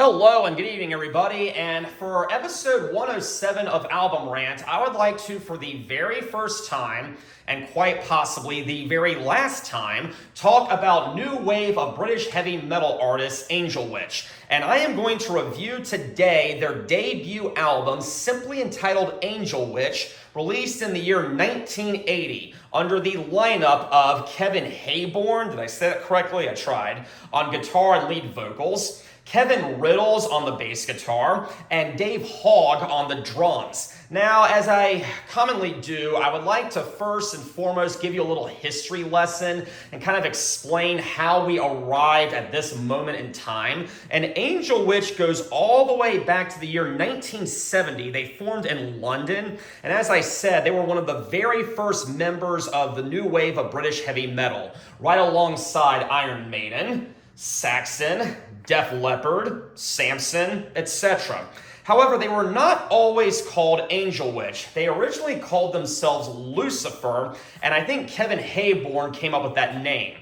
Hello and good evening, everybody. And for episode 107 of Album Rant, I would like to, for the very first time, and quite possibly the very last time, talk about new wave of British heavy metal artist Angel Witch. And I am going to review today their debut album, simply entitled Angel Witch, released in the year 1980 under the lineup of Kevin Heybourne, did I say that correctly? I tried, on guitar and lead vocals, Kevin Riddles on the bass guitar, and Dave Hogg on the drums. Now, as I commonly do, I would like to first and foremost give you a little history lesson and kind of explain how we arrived at this moment in time. And Angel Witch goes all the way back to the year 1970. They formed in London, and as I said, they were one of the very first members of the new wave of British heavy metal, right alongside Iron Maiden, Saxon, Def Leppard, Samson, etc. However, they were not always called Angel Witch. They originally called themselves Lucifer, and I think Kevin Heybourne came up with that name.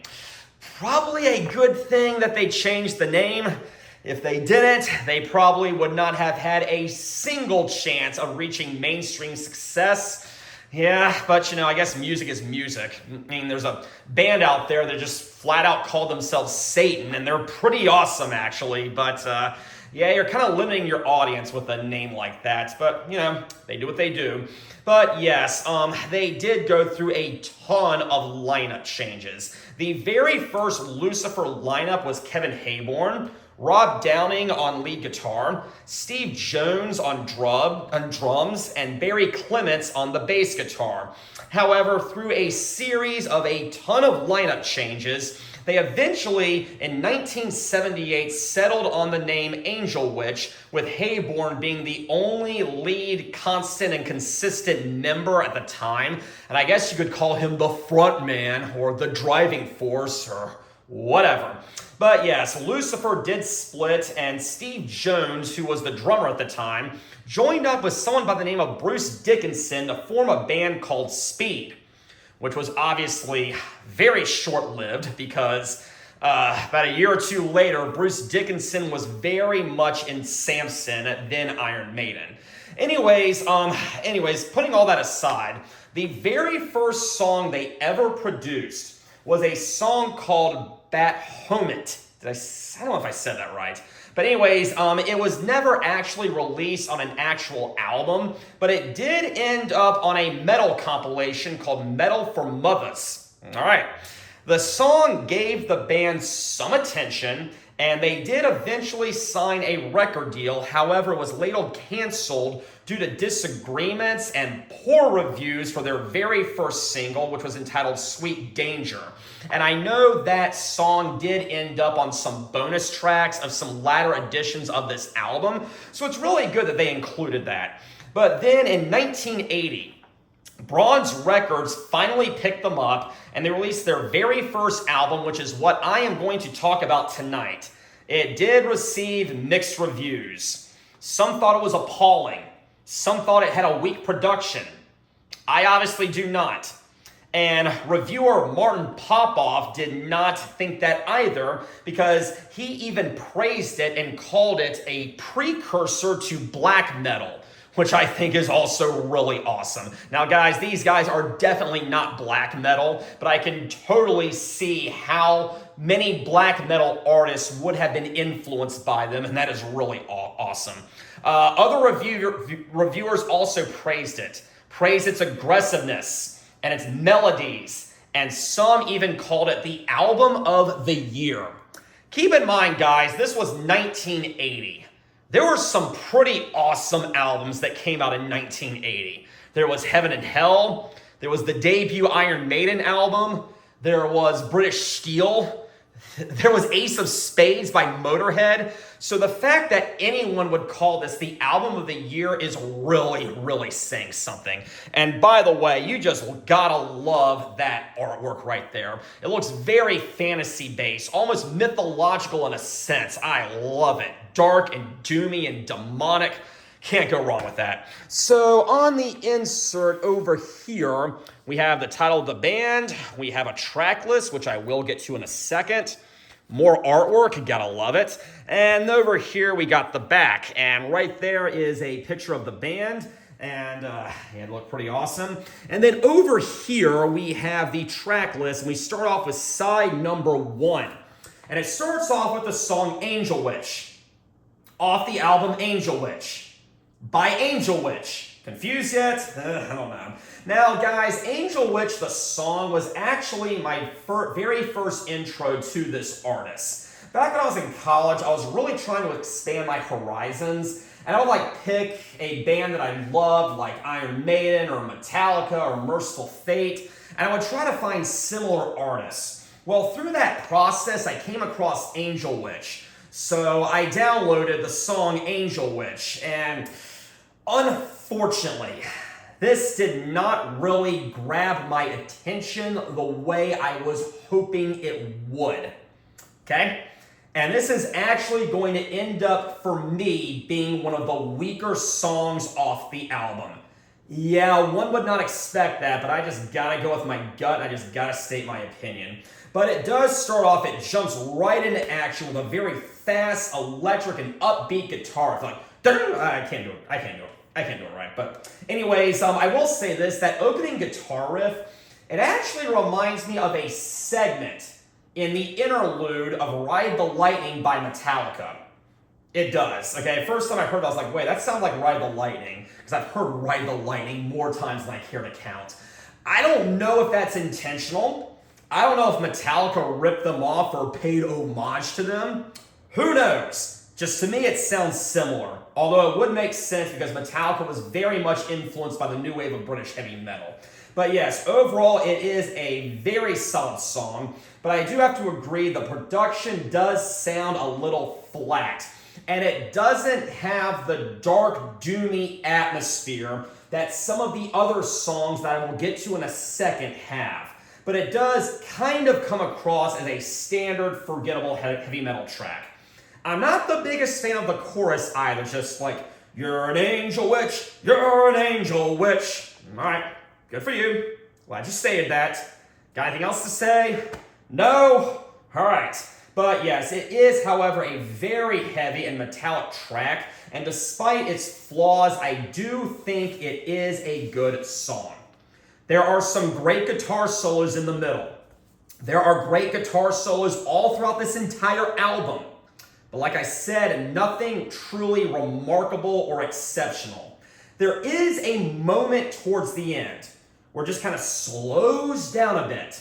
Probably a good thing that they changed the name. If they didn't, they probably would not have had a single chance of reaching mainstream success. Yeah, but I guess music is music. I mean, there's a band out there that just flat out called themselves Satan, and they're pretty awesome, actually. But yeah, you're kind of limiting your audience with a name like that. But, they do what they do. But yes, they did go through a ton of lineup changes. The very first Lucifer lineup was Kevin Heybourne, Rob Downing on lead guitar, Steve Jones on drums, and Barry Clements on the bass guitar. However, through a series of a ton of lineup changes, they eventually, in 1978, settled on the name Angel Witch, with Heybourne being the only lead, constant, and consistent member at the time. And I guess you could call him the front man, or the driving force, or whatever. But yes, Lucifer did split, and Steve Jones, who was the drummer at the time, joined up with someone by the name of Bruce Dickinson to form a band called Speed, which was obviously very short-lived because about a year or two later, Bruce Dickinson was very much in Samson, then Iron Maiden. Anyways, putting all that aside, the very first song they ever produced was a song called Bat Homit. I don't know if I said that right. But anyways, it was never actually released on an actual album, but it did end up on a metal compilation called Metal for Mothers. All right. The song gave the band some attention, and they did eventually sign a record deal. However, it was later canceled due to disagreements and poor reviews for their very first single, which was entitled Sweet Danger. And I know that song did end up on some bonus tracks of some latter editions of this album, so it's really good that they included that. But then in 1980, Bronze Records finally picked them up, and they released their very first album, which is what I am going to talk about tonight. It did receive mixed reviews. Some thought it was appalling. Some thought it had a weak production. I obviously do not. And reviewer Martin Popoff did not think that either, because he even praised it and called it a precursor to black metal, which I think is also really awesome. Now, guys, these guys are definitely not black metal, but I can totally see how many black metal artists would have been influenced by them, and that is really awesome. Other reviewers also praised its aggressiveness and its melodies, and some even called it the album of the year. Keep in mind, guys, this was 1980. There were some pretty awesome albums that came out in 1980. There was Heaven and Hell. There was the debut Iron Maiden album. There was British Steel. There was Ace of Spades by Motorhead. So the fact that anyone would call this the album of the year is really, really saying something. And by the way, you just gotta love that artwork right there. It looks very fantasy-based, almost mythological in a sense. I love it. Dark and doomy and demonic. Can't go wrong with that. So on the insert over here, we have the title of the band. We have a track list, which I will get to in a second. More artwork, gotta love it. And over here we got the back, and right there is a picture of the band, and it looked pretty awesome. And then over here we have the track list, and we start off with side number 1. And it starts off with the song Angel Witch, off the album Angel Witch, by Angel Witch. Confused yet? I don't know. Now, guys, Angel Witch, the song, was actually my very first intro to this artist. Back when I was in college, I was really trying to expand my horizons, and I would pick a band that I loved, like Iron Maiden or Metallica or Merciful Fate, and I would try to find similar artists. Well, through that process, I came across Angel Witch. So I downloaded the song Angel Witch, and unfortunately, this did not really grab my attention the way I was hoping it would. Okay? And this is actually going to end up, for me, being one of the weaker songs off the album. Yeah, one would not expect that, but I just gotta go with my gut, and I just gotta state my opinion. But it does start off, it jumps right into action with a very fast, electric, and upbeat guitar. It's like, I can't do it right. But anyways, I will say this, that opening guitar riff, it actually reminds me of a segment in the interlude of Ride the Lightning by Metallica. It does. Okay, first time I heard it, I was like, wait, that sounds like Ride the Lightning, because I've heard Ride the Lightning more times than I care to count. I don't know if that's intentional. I don't know if Metallica ripped them off or paid homage to them. Who knows? Just to me, it sounds similar. Although it would make sense because Metallica was very much influenced by the new wave of British heavy metal. But yes, overall, it is a very solid song. But I do have to agree, the production does sound a little flat. And it doesn't have the dark, doomy atmosphere that some of the other songs that I will get to in a second have. But it does kind of come across as a standard, forgettable heavy metal track. I'm not the biggest fan of the chorus either, just like, you're an angel witch, you're an angel witch. All right, good for you. Glad you stated that. Got anything else to say? No? All right. But yes, it is, however, a very heavy and metallic track, and despite its flaws, I do think it is a good song. There are some great guitar solos in the middle. There are great guitar solos all throughout this entire album. But like I said, nothing truly remarkable or exceptional. There is a moment towards the end where it just kind of slows down a bit.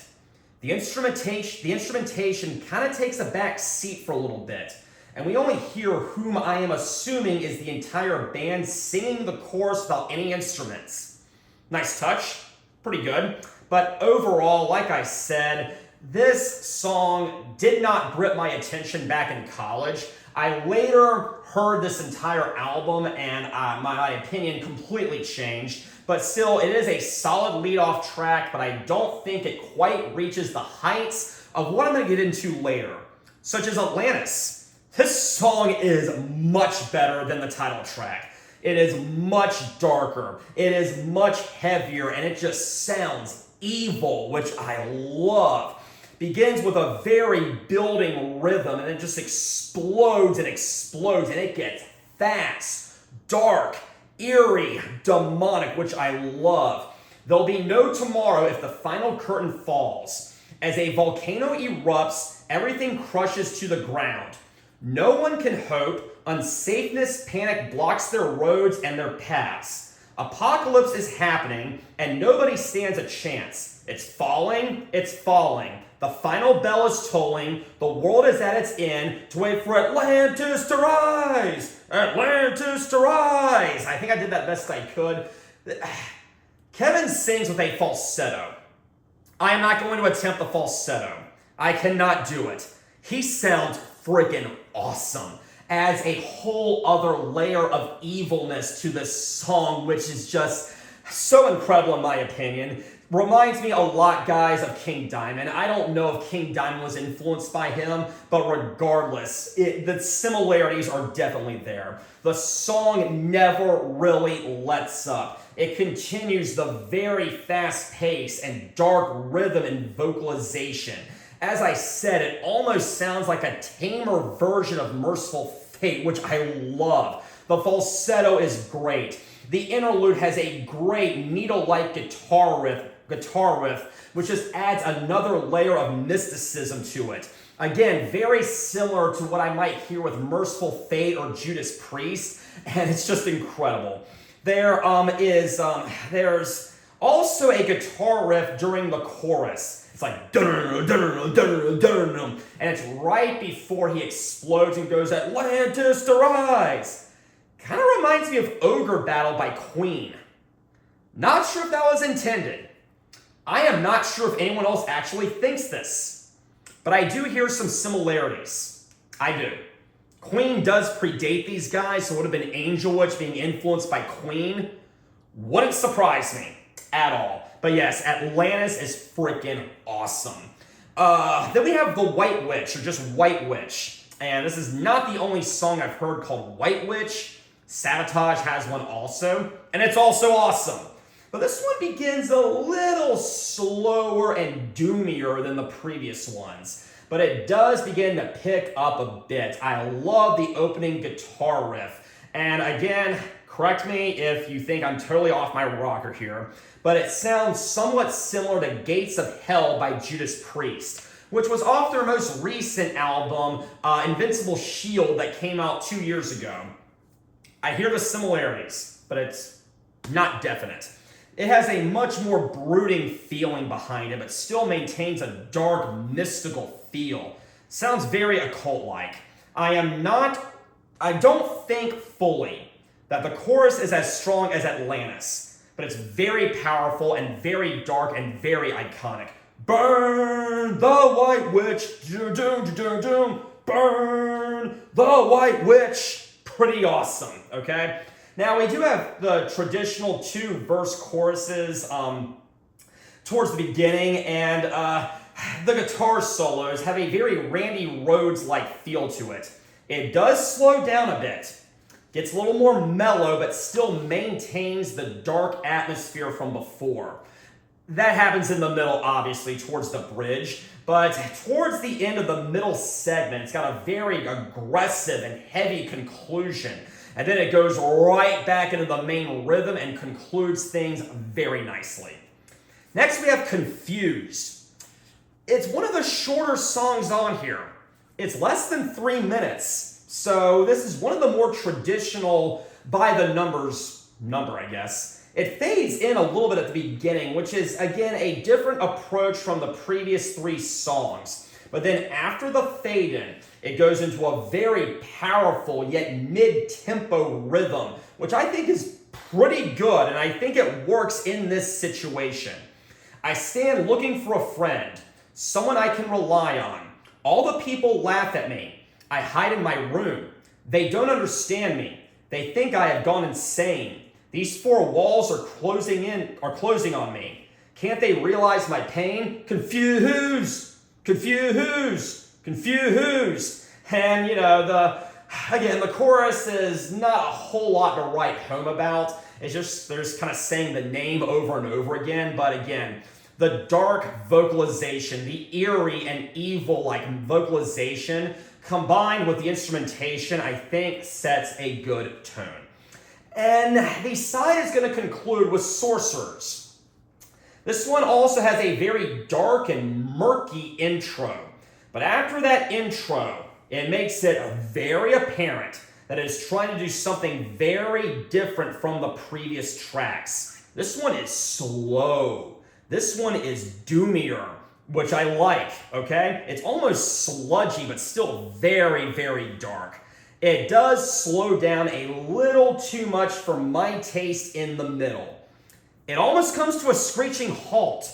The instrumentation kind of takes a back seat for a little bit, and we only hear whom I am assuming is the entire band singing the chorus without any instruments. Nice touch, pretty good. But overall, like I said, this song did not grip my attention back in college. I later heard this entire album and my opinion completely changed. But still, it is a solid lead-off track, but I don't think it quite reaches the heights of what I'm going to get into later, such as Atlantis. This song is much better than the title track. It is much darker, it is much heavier, and it just sounds evil, which I love. Begins with a very building rhythm, and it just explodes, and it gets fast, dark, eerie, demonic, which I love. There'll be no tomorrow if the final curtain falls. As a volcano erupts, everything crushes to the ground. No one can hope. Unsafeness panic blocks their roads and their paths. Apocalypse is happening, and nobody stands a chance. It's falling, it's falling. The final bell is tolling. The world is at its end to wait for Atlantis to rise. Atlantis to rise. I think I did that best I could. Kevin sings with a falsetto. I am not going to attempt the falsetto. I cannot do it. He sounds freaking awesome. Adds a whole other layer of evilness to this song, which is just so incredible in my opinion. Reminds me a lot, guys, of King Diamond. I don't know if King Diamond was influenced by him, but regardless, the similarities are definitely there. The song never really lets up. It continues the very fast pace and dark rhythm and vocalization. as I said, it almost sounds like a tamer version of Merciful Fate, which I love. The falsetto is great. The interlude has a great needle-like guitar riff, which just adds another layer of mysticism to it. Again, very similar to what I might hear with Merciful Fate or Judas Priest, and it's just incredible. There's also a guitar riff during the chorus. It's like dun dun dun dun dun, and it's right before he explodes and goes, "Atlantis arise." Kind of reminds me of Ogre Battle by Queen. Not sure if that was intended. I am not sure if anyone else actually thinks this, but I do hear some similarities. I do. Queen does predate these guys, so it would have been Angel Witch being influenced by Queen. Wouldn't surprise me at all. But yes, Atlantis is freaking awesome. Then we have The White Witch, or just White Witch. And this is not the only song I've heard called White Witch. Sabotage has one also, and it's also awesome. But this one begins a little slower and doomier than the previous ones. But it does begin to pick up a bit. I love the opening guitar riff. And again, correct me if you think I'm totally off my rocker here, but it sounds somewhat similar to Gates of Hell by Judas Priest, which was off their most recent album, Invincible Shield, that came out 2 years ago. I hear the similarities, but it's not definite. It has a much more brooding feeling behind it, but still maintains a dark, mystical feel. Sounds very occult-like. I don't think fully that the chorus is as strong as Atlantis, but it's very powerful and very dark and very iconic. Burn the White Witch, doom, doom, doom, doom, burn the White Witch. Pretty awesome, okay? Now, we do have the traditional 2 verse choruses towards the beginning, and the guitar solos have a very Randy Rhoads-like feel to it. It does slow down a bit, gets a little more mellow, but still maintains the dark atmosphere from before. That happens in the middle, obviously, towards the bridge, but towards the end of the middle segment, it's got a very aggressive and heavy conclusion. And then it goes right back into the main rhythm and concludes things very nicely. Next, we have Confused. It's one of the shorter songs on here. It's less than 3 minutes. So this is one of the more traditional by the numbers number, I guess. It fades in a little bit at the beginning, which is, again, a different approach from the previous 3 songs. But then after the fade-in, it goes into a very powerful yet mid-tempo rhythm, which I think is pretty good, and I think it works in this situation. I stand looking for a friend, someone I can rely on. All the people laugh at me. I hide in my room. They don't understand me. They think I have gone insane. These 4 walls are closing on me. Can't they realize my pain? Confused, confused, confused. And the chorus is not a whole lot to write home about. It's just they're just kind of saying the name over and over again. But again, the dark vocalization, the eerie and evil-like vocalization, combined with the instrumentation, I think sets a good tone. And the side is going to conclude with Sorcerers. This one also has a very dark and murky intro. But after that intro, it makes it very apparent that it is trying to do something very different from the previous tracks. This one is slow. This one is doomier, which I like, okay? It's almost sludgy, but still very, very dark. It does slow down a little too much for my taste in the middle. It almost comes to a screeching halt,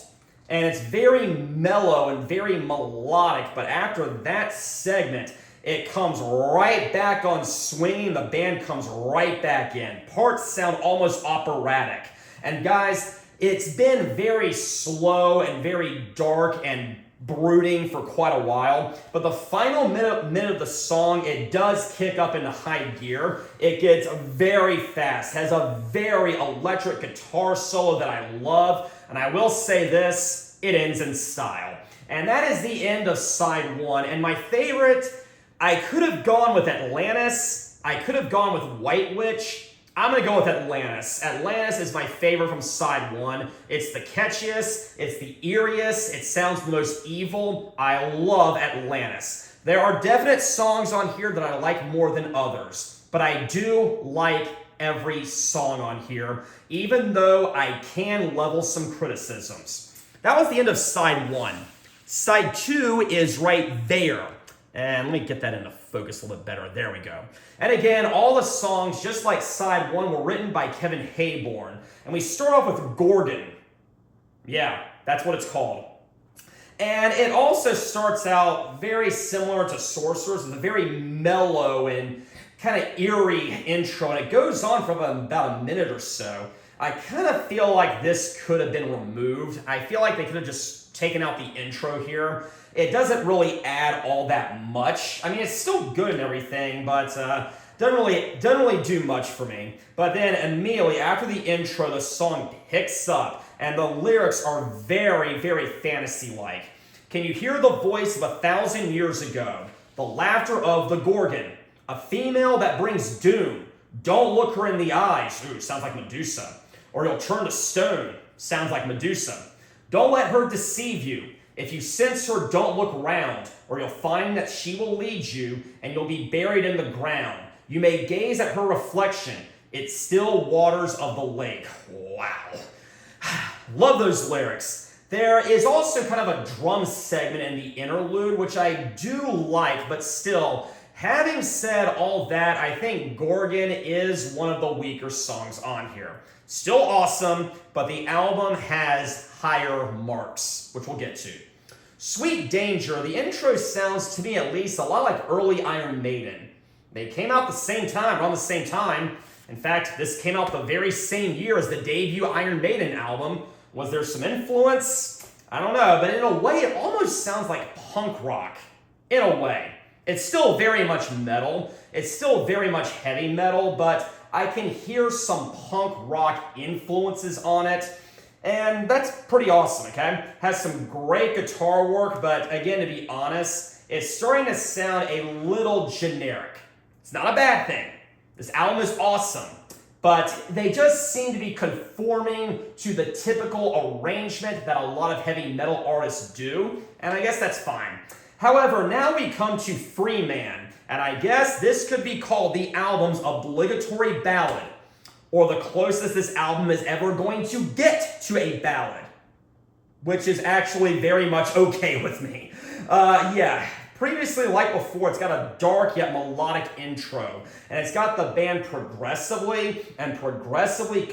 and it's very mellow and very melodic, but after that segment, it comes right back on swinging. The band comes right back in. Parts sound almost operatic. And guys, it's been very slow and very dark and brooding for quite a while, but the final minute of the song, it does kick up into high gear. It gets very fast, has a very electric guitar solo that I love, and I will say this, it ends in style. And that is the end of side one. And my favorite, I could have gone with Atlantis. I could have gone with White Witch. I'm going to go with Atlantis. Atlantis is my favorite from side one. It's the catchiest. It's the eeriest. It sounds the most evil. I love Atlantis. There are definite songs on here that I like more than others, but I do like every song on here, even though I can level some criticisms. That was the end of side one. Side two is right there. And let me get that into focus a little bit better. There we go. And again, all the songs, just like side one, were written by Kevin Heybourne. And we start off with Gorgon. Yeah, that's what it's called. And it also starts out very similar to Sorcerers, with a very mellow and kind of eerie intro. And it goes on for about a minute or so. I kind of feel like this could have been removed. I feel like they could have just taken out the intro here. It doesn't really add all that much. I mean, it's still good and everything, but doesn't really do much for me. But then immediately after the intro, the song picks up, and the lyrics are very, very fantasy-like. Can you hear the voice of 1,000 years ago? The laughter of the Gorgon, a female that brings doom. Don't look her in the eyes. Ooh, sounds like Medusa. Or you'll turn to stone. Sounds like Medusa. Don't let her deceive you. If you sense her, don't look round, or you'll find that she will lead you, and you'll be buried in the ground. You may gaze at her reflection. It's still waters of the lake. Wow. Love those lyrics. There is also kind of a drum segment in the interlude, which I do like, but still, having said all that, I think Gorgon is one of the weaker songs on here. Still awesome, but the album has higher marks, which we'll get to. Sweet Danger, the intro sounds to me at least a lot like early Iron Maiden. They came out the same time, around the same time. In fact, this came out the very same year as the debut Iron Maiden album. Was there some influence? I don't know, but in a way it almost sounds like punk rock. In a way. It's still very much metal. It's still very much heavy metal, but I can hear some punk rock influences on it. And that's pretty awesome, okay? Has some great guitar work, but again, to be honest, it's starting to sound a little generic. It's not a bad thing. This album is awesome, but they just seem to be conforming to the typical arrangement that a lot of heavy metal artists do, and I guess that's fine. However, now we come to Free Man, and I guess this could be called the album's obligatory ballad, or the closest this album is ever going to get to a ballad, which is actually very much okay with me. Yeah, previously, like before, it's got a dark yet melodic intro, and it's got the band progressively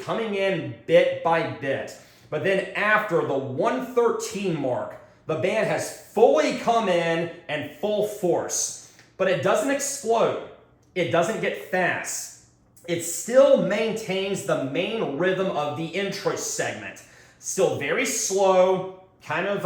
coming in bit by bit. But then after the 113 mark, the band has fully come in and full force. But it doesn't explode. It doesn't get fast. It still maintains the main rhythm of the intro segment. Still very slow, kind of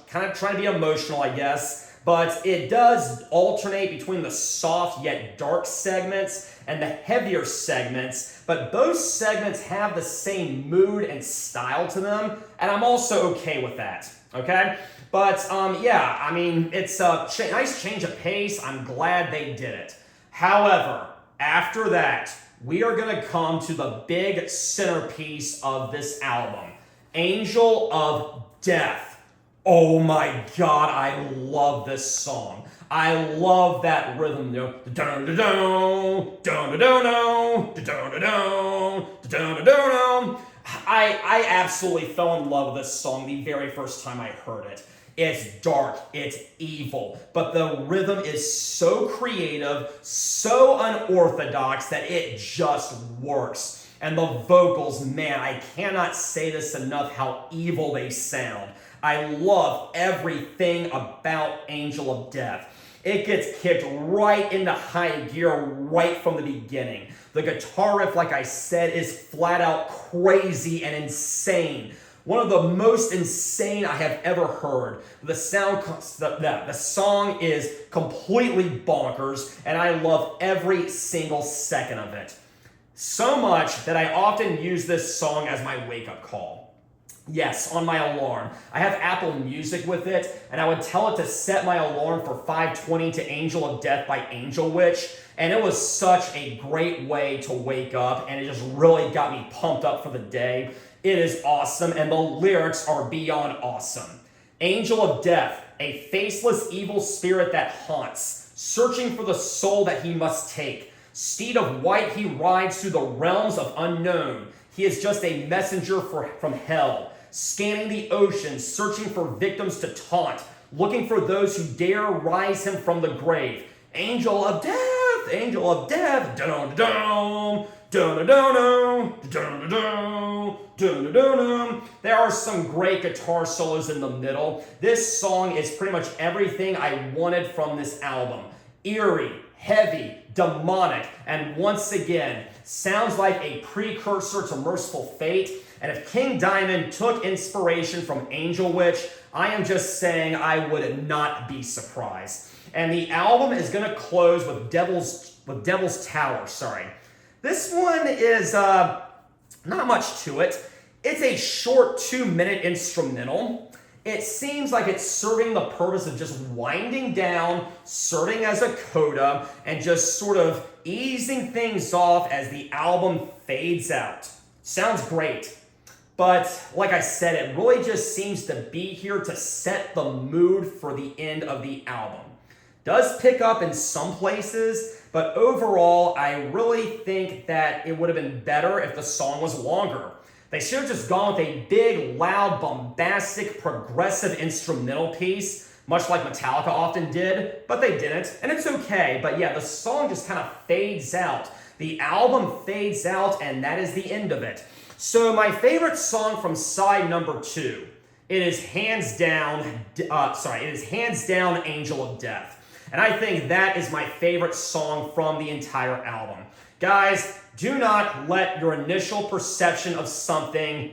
trying to be emotional, I guess. But it does alternate between the soft yet dark segments and the heavier segments. But both segments have the same mood and style to them, and I'm also okay with that. Okay? But yeah, I mean, it's a nice change of pace. I'm glad they did it. However, after that, we are going to come to the big centerpiece of this album, Angel of Death. Oh my God, I love this song. I love that rhythm, you know, dun-dun-dun, dun-dun-dun, dun-dun-dun, dun-dun-dun. I absolutely fell in love with this song the very first time I heard it. It's dark, it's evil, but the rhythm is so creative, so unorthodox that it just works. And the vocals, man, I cannot say this enough how evil they sound. I love everything about Angel of Death. It gets kicked right into high gear right from the beginning. The guitar riff, like I said, is flat out crazy and insane. One of the most insane I have ever heard. The song is completely bonkers, and I love every single second of it. So much that I often use this song as my wake-up call. Yes, on my alarm. I have Apple Music with it, and I would tell it to set my alarm for 5:20 to Angel of Death by Angel Witch, and it was such a great way to wake up, and it just really got me pumped up for the day. It is awesome, and the lyrics are beyond awesome. Angel of Death, a faceless evil spirit that haunts, searching for the soul that he must take. Steed of white, he rides through the realms of unknown. He is just a messenger from hell, scanning the ocean, searching for victims to taunt, looking for those who dare rise him from the grave. Angel of Death, Angel of Death, dun-dun-dun, dun-dun-dun, dun-dun-dun, dun-dun-dun. There are some great guitar solos in the middle. This song is pretty much everything I wanted from this album. Eerie, heavy, demonic, and once again, sounds like a precursor to Merciful Fate. And if King Diamond took inspiration from Angel Witch, I am just saying I would not be surprised. And the album is going to close with Devil's Tower. This one is not much to it. It's a short 2-minute instrumental. It seems like it's serving the purpose of just winding down, serving as a coda, and just sort of easing things off as the album fades out. Sounds great. But like I said, it really just seems to be here to set the mood for the end of the album. Does pick up in some places, but overall, I really think that it would have been better if the song was longer. They should have just gone with a big, loud, bombastic, progressive instrumental piece, much like Metallica often did, but they didn't, and it's okay. But yeah, the song just kind of fades out. The album fades out, and that is the end of it. So my favorite song from side number 2, it is hands down Angel of Death. And I think that is my favorite song from the entire album. Guys, do not let your initial perception of something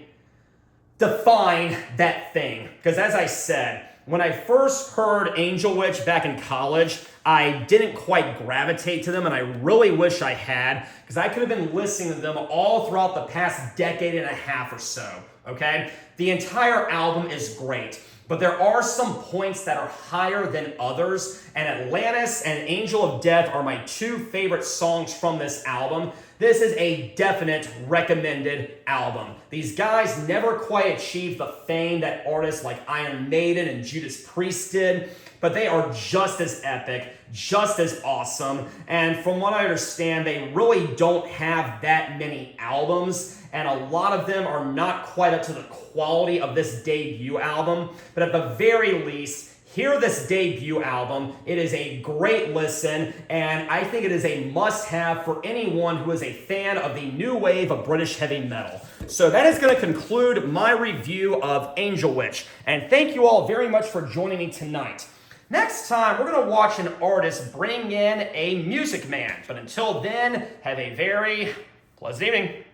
define that thing. Because as I said, when I first heard Angel Witch back in college, I didn't quite gravitate to them, and I really wish I had, because I could have been listening to them all throughout the past decade and a half or so, okay? The entire album is great, but there are some points that are higher than others, and Atlantis and Angel of Death are my 2 favorite songs from this album. This is a definite recommended album. These guys never quite achieved the fame that artists like Iron Maiden and Judas Priest did, but they are just as epic, just as awesome, and from what I understand, they really don't have that many albums, and a lot of them are not quite up to the quality of this debut album, but at the very least, hear this debut album. It is a great listen, and I think it is a must-have for anyone who is a fan of the new wave of British heavy metal. So that is going to conclude my review of Angel Witch, and thank you all very much for joining me tonight. Next time, we're going to watch an artist bring in a music man, but until then, have a very pleasant evening.